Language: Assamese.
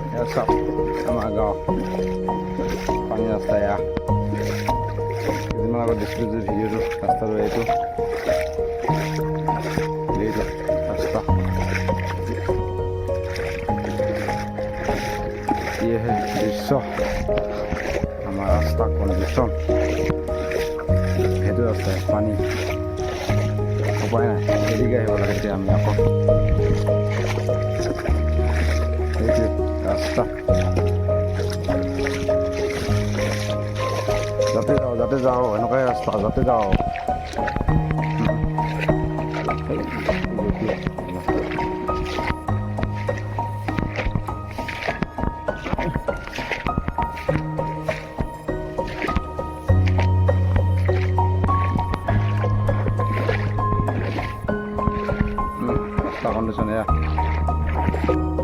এয়া চাওক আমাৰ গাঁও পানী ৰাস্তা এয়া কেইদিনমান আগত দিছিলোঁ যে ভিডিঅ'টো ৰাস্তাটো এইটো ৰাস্তা ইয়েহে দৃশ্য আমাৰ ৰাস্তা কণ্ডিশ্যন সেইটো ৰাস্তায় পানী উপায় নাই এদিকে আহিব লাগে এতিয়া আমি আকৌ সেইটোৱে ৰাস্তা যাতে যাওঁ এনেকুৱাই ৰাস্তা যাতে যাওঁ